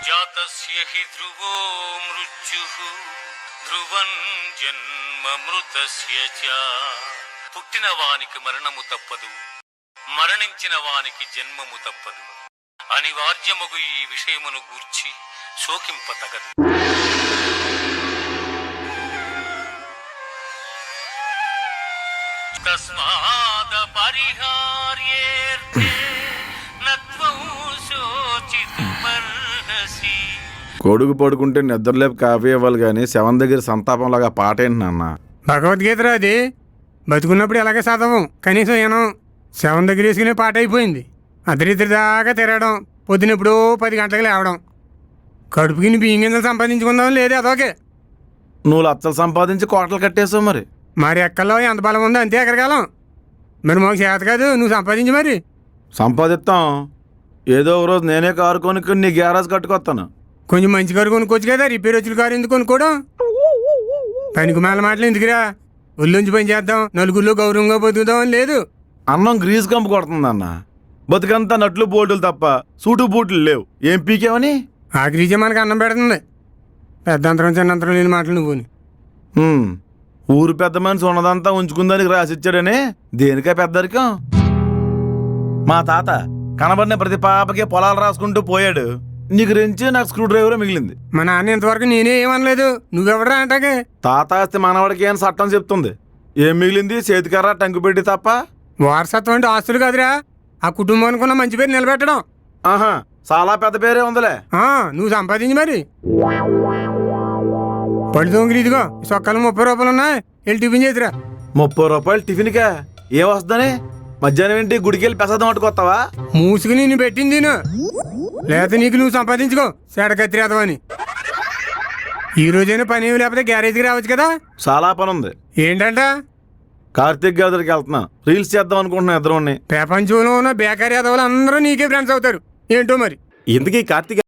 జాతస్య హి ధ్రువో మృత్యుః ధ్రువం జన్మమృతస్య చ. పుట్టిన వానికి మరణము తప్పదు, మరణించిన వానికి జన్మము తప్పదు. అనివార్యమగు ఈ విషయమును గూర్చి శోకింపతగదు. తస్మాద పరిహార్యేర్తే నత్వం శోచితుమర్హసి. కొడుకు పడుకుంటే నిద్రలేపు కాఫీ ఇవ్వాలి కానీ శవం దగ్గర సంతాపంలాగా పాట ఏంటి నాన్న? భగవద్గీతరా అది. బతుకున్నప్పుడు ఎలాగే చదవం, కనీసం ఏనో. శవం దగ్గర వేసుకునే పాట అయిపోయింది. అర్ధరాత్రి దాకా తిరగడం, పొద్దునెప్పుడో 10 గంటలకు లేవడం. కడుపుకి బియ్యం గింజలు సంపాదించుకుందాం లేదే అదొకే. నువ్వు లచ్చలు సంపాదించి కోటలు కట్టేసావు మరి. మరి ఎక్కల్లో ఎంత బలం ఉందో అంతే ఎక్కడికాలం. మరి మాకు చేత కాదు, నువ్వు సంపాదించి మరి. సంపాదిస్తాం. ఏదో ఒక రోజు నేనే కారు కొనుక్కుని నీ గ్యారేజ్ కట్టుకొస్తాను. కొంచెం మంచి కారు కొనుక్కోవచ్చు కదా, రిపేర్ వచ్చిన కారు ఎందుకు కొనుక్కోవడం? పనికి మాల మాటలు ఎందుకురా? ఒళ్ళుంచి పని చేద్దాం, నలుగురిలో గౌరవంగా బతుకుదాం అని లేదు. అన్నం గ్రీజ్ కంపు కొడుతుందన్న. బతుకంతా నట్లు బోల్టులు తప్ప సూటు బూట్లు లేవు. ఏం పీకేవని? ఆ గ్రీజే మనకు అన్నం పెడుతుంది. పెద్దంతరం చిన్నంతరం లేని మాటలు నువ్వుని. ఊరు పెద్ద మనిషి ఉన్నదంతా ఉంచుకుందానికి రాసిచ్చాడనే దేనికా పెద్దరికం? మా తాత కనబడిన ప్రతి పాపకి పొలాలు రాసుకుంటూ పోయాడు. నీకు రెంచి నాకు స్క్రూ డ్రైవర్ మిగిలింది. మా నాన్న ఇంతవరకు నేనే ఏమనలేదు, నువ్వెవడరా అంటాకే. తాత ఆస్తి మనవాడికి ఏం చట్టం చెప్తుంది. ఏం మిగిలింది? చేతికర్ర టంకు పెట్టి తప్ప. వారసత్వం అంటే ఆస్తులు కాదురా, ఆ కుటుంబానికి ఉన్న మంచి పేరు నిలబెట్టడం. ఆహా, చాలా పెద్ద పేరే ఉందిలే. నువ్వు సంపాదించి మరి. పడి దొంగలు ఇదిగో సొక్కలు 30 రూపాయలు ఉన్నాయి, వెళ్ళి టిఫిన్ చేసిరా. 30 రూపాయలు టిఫిన్కా? ఏం వస్తుందని? మధ్యాహ్నం ఏంటి గుడికి వెళ్ళి ప్రసాదం పట్టుకొస్తావా? మూసుకుని నేను పెట్టింది లేకపోతే నీకు నువ్వు సంపాదించుకో సెడకత్తిరేదవని. ఈ రోజైనా పని ఏమి లేకపోతే గ్యారేజ్కి రావచ్చు కదా. చాలా పని ఉంది. ఏంటంట? కార్తీక్ గారి దగ్గరికి వెళ్తున్నా, రీల్స్ చేద్దాం అనుకుంటున్నా. ఇద్దరు ప్రపంచంలో ఉన్న బేకారీ యాదవులు అందరూ నీకే ఫ్రెండ్స్ అవుతారు ఏంటో మరి. ఇంతకీ కార్తీక్